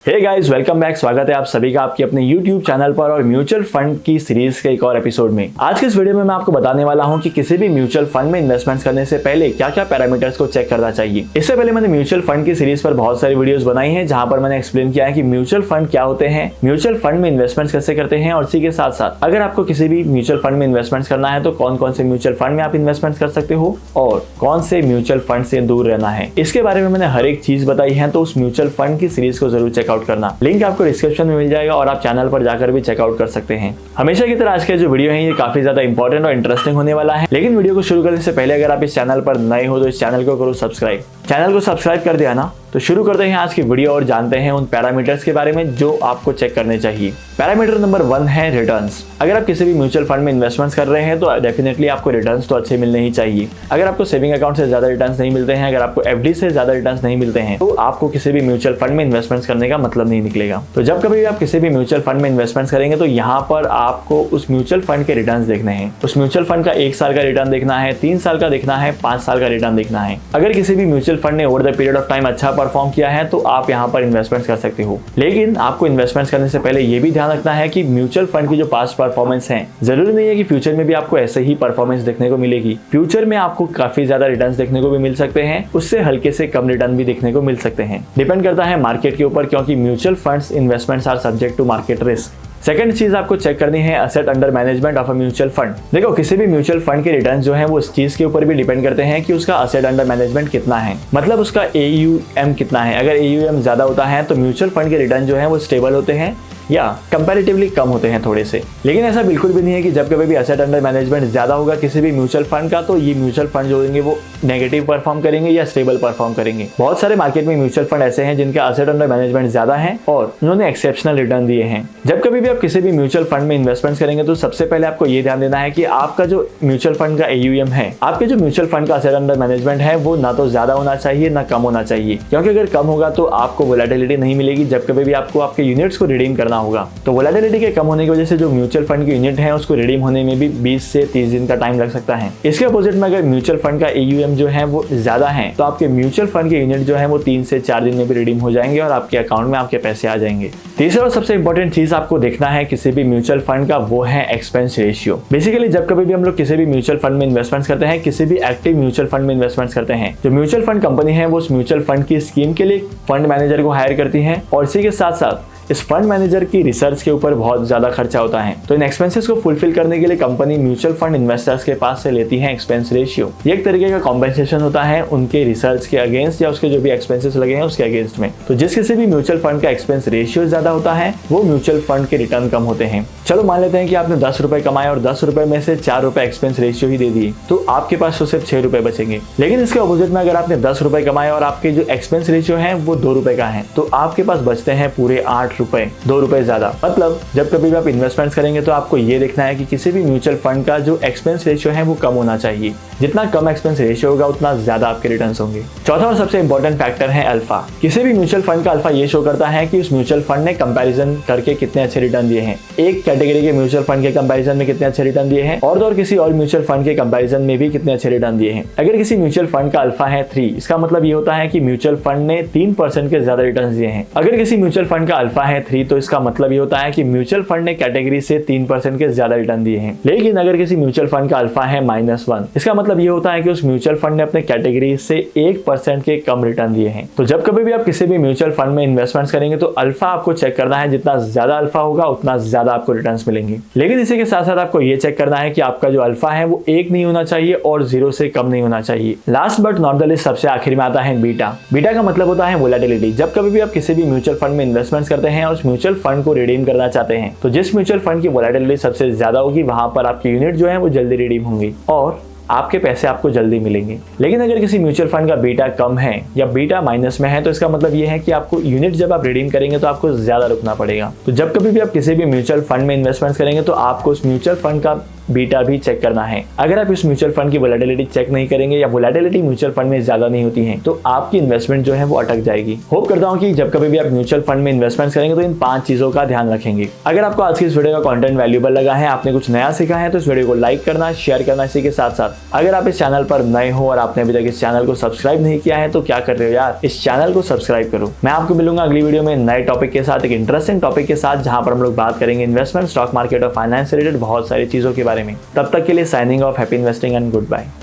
Hey guys, welcome back. स्वागत है आप सभी का आपके अपने YouTube चैनल पर और म्यूचुअल फंड की सीरीज के एक और एपिसोड में। आज के इस वीडियो में मैं आपको बताने वाला हूं कि किसी भी म्यूचुअल फंड में इन्वेस्टमेंट करने से पहले क्या क्या पैरामीटर्स को चेक करना चाहिए। इससे पहले मैंने म्यूचुअल फंड की सीरीज पर बहुत सारी वीडियोस बनाई हैं जहां पर मैंने एक्सप्लेन किया है कि म्यूचुअल फंड क्या होते हैं, म्यूचुअल फंड में इन्वेस्टमेंट कैसे करते हैं, और इसी के साथ साथ अगर आपको किसी भी म्यूचुअल फंड में इन्वेस्टमेंट करना है तो कौन कौन से म्यूचुअल फंड में आप इन्वेस्टमेंट कर सकते हो और कौन से म्यूचुअल फंड से दूर रहना है, इसके बारे में मैंने हर एक चीज बताई है। तो उस म्यूचुअल फंड की सीरीज को जरूर चेकआउट करना, लिंक आपको डिस्क्रिप्शन में मिल जाएगा और आप चैनल पर जाकर भी चेकआउट कर सकते हैं। हमेशा की तरह आज का जो वीडियो है ये काफी ज्यादा इंपॉर्टेंट और इंटरेस्टिंग होने वाला है। लेकिन वीडियो को शुरू करने से पहले अगर आप इस चैनल पर नए हो तो इस चैनल को करो सब्सक्राइब। चैनल को सब्सक्राइब कर दिया ना, तो शुरू करते हैं आज की वीडियो और जानते हैं उन पैरामीटर्स के बारे में जो आपको चेक करने चाहिए। पैरामीटर नंबर 1 है रिटर्न्स। अगर आप किसी भी म्यूचुअल फंड में इन्वेस्टमेंट्स कर रहे हैं तो डेफिनेटली आपको रिटर्न्स तो अच्छे मिलने ही चाहिए। अगर आपको सेविंग अकाउंट से ज्यादा रिटर्न्स नहीं मिलते हैं, अगर आपको एफडी से ज्यादा रिटर्न्स नहीं मिलते हैं, तो आपको किसी भी म्यूचुअल फंड में इन्वेस्टमेंट्स करने का मतलब नहीं निकलेगा। तो जब कभी भी आप किसी भी म्यूचुअल फंड में इन्वेस्टमेंट्स करेंगे तो यहाँ पर आपको उस म्यूचुअल फंड के रिटर्न्स देखने हैं। उस म्यूचुअल फंड का 1 साल का रिटर्न देखना है, 3 साल का देखना है, 5 साल का रिटर्न देखना है। अगर किसी भी म्यूचुअल फंड ने over the period of time अच्छा परफॉर्म किया है तो आप यहाँ पर इन्वेस्टमेंट कर सकते हो। लेकिन आपको इन्वेस्टमेंट करने से पहले ये भी ध्यान रखना है कि म्यूचुअल फंड की जो पास्ट परफॉर्मेंस है, जरूरी नहीं है कि फ्यूचर में भी आपको ऐसे ही परफॉर्मेंस देखने को मिलेगी। फ्यूचर में आपको काफी ज्यादा रिटर्न्स देखने को भी मिल सकते हैं, उससे हल्के से कम रिटर्न भी देखने को मिल सकते हैं। डिपेंड करता है मार्केट के ऊपर, क्योंकि mutual funds investments are subject to market risk. Second चीज आपको चेक करनी है asset under management of a mutual fund. देखो, किसी भी म्यूचुअल फंड के रिटर्न जो है वो इस चीज के ऊपर भी डिपेंड करते हैं कि उसका असेट अंडर मैनेजमेंट कितना है, मतलब उसका AUM कितना है। अगर AUM ज्यादा होता है तो म्यूचुअल फंड के रिटर्न जो है वो स्टेबल होते हैं या कंपैरेटिवली कम होते हैं थोड़े से। लेकिन ऐसा बिल्कुल भी नहीं है कि जब कभी भी असेट अंडर मैनेजमेंट ज्यादा होगा किसी भी म्यूचुअल फंड का तो ये म्यूचुअल फंड जो होंगे वो नेगेटिव परफॉर्म करेंगे या स्टेबल परफॉर्म करेंगे। बहुत सारे मार्केट में म्यूचुअल फंड ऐसे हैं जिनका असेट अंडर मैनेजमेंट ज्यादा है और उन्होंने एक्सेप्शनल रिटर्न दिए हैं। जब कभी भी आप किसी भी म्यूचुअल फंड में इन्वेस्टमेंट करेंगे तो सबसे पहले आपको ये ध्यान देना है कि आपका जो म्यूचुअल फंड का AUM है, आपके जो म्यूचुअल फंड का असेट अंडर मैनेजमेंट है, वो ना तो ज्यादा होना चाहिए ना कम होना चाहिए। क्योंकि अगर कम होगा तो आपको वोलेटिलिटी नहीं मिलेगी जब कभी भी आपको आपके यूनिट्स को रिडीम करना होगा। तो वोलेटिलिटी के कम होने की वजह से जो म्यूचुअल फंड की यूनिट है उसको रिडीम होने में भी 20 से 30 दिन का टाइम लग सकता है। इसके अपोजिट में अगर म्यूचुअल फंड का AUM जो है वो ज्यादा है तो आपके म्यूचुअल फंड के यूनिट जो है वो 3 से 4 दिन में भी रिडीम हो जाएंगे और आपके अकाउंट में आपके पैसे आ जाएंगे। तीसरा और सबसे इंपॉर्टेंट चीज आपको देखना है किसी भी म्यूचुअल फंड का, वो है एक्सपेंस रेशियो। बेसिकली जब कभी भी हम लोग किसी भी म्यूचुअल फंड में इन्वेस्टमेंट करते हैं, किसी भी एक्टिव म्यूचुअल फंड में इन्वेस्टमेंट करते हैं, जो म्यूचुअल फंड कंपनी है वो उस म्यूचुअल फंड की स्कीम के लिए फंड मैनेजर को हायर करती है और इसी के साथ साथ इस फंड मैनेजर की रिसर्च के ऊपर बहुत ज्यादा खर्चा होता है। तो इन एक्सपेंसेस को फुलफिल करने के लिए कंपनी म्यूचुअल फंड इन्वेस्टर्स के पास से लेती है एक्सपेंस रेशियो। ये एक तरीके का कॉम्पेंसेशन होता है उनके रिसर्च के अगेंस्ट या उसके जो भी एक्सपेंसेस लगे हैं उसके अगेंस्ट में। तो जिस किसी भी म्यूचुअल फंड का एक्सपेंस रेशियो ज्यादा होता है वो म्यूचुअल फंड के रिटर्न कम होते हैं। चलो मान लेते हैं कि आपने 10 रुपए कमाए और 10 रुपए में से 4 रुपए एक्सपेंस रेशियो ही दे दिए, तो आपके पास तो सिर्फ 6 रुपए बचेंगे। लेकिन इसके अपोजिट में अगर आपने 10 रुपए कमाए और आपके जो एक्सपेंस रेशियो है वो 2 रुपए का है, तो आपके पास बचते हैं पूरे 8 रुपए, 2 रुपए ज्यादा। मतलब जब कभी भी आप इन्वेस्टमेंट करेंगे तो आपको ये देखना है कि किसी भी म्यूचुअल फंड का जो एक्सपेंस रेशियो है वो कम होना चाहिए। जितना कम एक्सपेंस रेशियो होगा उतना ज्यादा आपके रिटर्न्स होंगे। चौथा और सबसे इंपॉर्टेंट फैक्टर है अल्फा। किसी भी म्यूचुअल फंड का अल्फा ये शो करता है कि उस म्यूचुअल फंड ने कंपैरिजन करके कितने अच्छे रिटर्न दिए हैं। एक कैटेगरी के म्यूचुअल फंड के कंपैरिजन में कितने अच्छे रिटर्न दिए हैं और किसी और म्यूचुअल फंड के कंपैरिजन में भी कितने अच्छे रिटर्न दिए हैं। अगर किसी म्यूचुअल फंड का अल्फा है 3, इसका मतलब ये होता है कि म्यूचुअल फंड ने 3% के ज्यादा रिटर्न दिए हैं। अगर किसी म्यूचुअल फंड का अल्फा है 3 तो इसका मतलब ये होता है कि म्यूचुअल फंड ने कैटेगरी से 3% के ज्यादा रिटर्न दिए हैं। लेकिन अगर किसी म्यूचुअल फंड का अल्फा है -1, इसका मतलब ये होता है कि उस म्यूचुअल फंड ने अपने कैटेगरी से 1% के कम रिटर्न दिए हैं। तो जब कभी भी आप किसी भी म्यूचुअल फंड में इन्वेस्टमेंट करेंगे तो अल्फा आपको चेक करना है। जितना ज्यादा अल्फा होगा उतना ज्यादा आपको रिटर्न्स मिलेंगे। लेकिन इसी के साथ साथ आपको ये चेक करना है कि आपका जो अल्फा है वो 1 नहीं होना चाहिए और 0 से कम नहीं होना चाहिए। Last but not the least सबसे आखिर में आता है बीटा। बीटा का मतलब होता है वोलेटिलिटी। जब कभी भी आप किसी भी म्यूचुअल फंड में इन्वेस्टमेंट करते हैं और उस म्यूचुअल फंड को रिडीम करना चाहते हैं तो जिस म्यूचुअल फंड की वोलेटिलिटी सबसे ज्यादा होगी वहां पर आपकी यूनिट जो है वो जल्दी रिडीम होंगी और आपके पैसे आपको जल्दी मिलेंगे। लेकिन अगर किसी म्यूचुअल फंड का बीटा कम है या बीटा माइनस में है तो इसका मतलब ये है कि आपको यूनिट जब आप रिडीम करेंगे तो आपको ज्यादा रुकना पड़ेगा। तो जब कभी भी आप किसी भी म्यूचुअल फंड में इन्वेस्टमेंट करेंगे तो आपको उस म्यूचुअल फंड का बीटा भी चेक करना है। अगर आप इस म्यूचुअल फंड की वोलेटिलिटी चेक नहीं करेंगे या वोलेटिलिटी म्यूचुअल फंड में ज्यादा नहीं होती है तो आपकी इन्वेस्टमेंट जो है वो अटक जाएगी। होप करता हूं कि जब कभी भी आप म्यूचुअल फंड में इन्वेस्टमेंट करेंगे तो इन 5 चीजों का ध्यान रखेंगे। अगर आपको आज की इस वीडियो का कंटेंट वैल्यूएबल लगा है, आपने कुछ नया सीखा है, तो इस वीडियो को लाइक करना, शेयर करना। इसी के साथ साथ अगर आप इस चैनल पर नए हो और आपने अभी तक इस चैनल को सब्सक्राइब नहीं किया है तो क्या कर रहे हो यार, इस चैनल को सब्सक्राइब करो। मैं आपको मिलूंगा अगली वीडियो में नए टॉपिक के साथ, एक इंटरेस्टिंग टॉपिक के साथ, जहां पर हम लोग बात करेंगे इन्वेस्टमेंट, स्टॉक मार्केट और फाइनेंस से रिलेटेड बहुत सारी चीजों के बारे में। तब तक के लिए signing off, happy investing and good bye.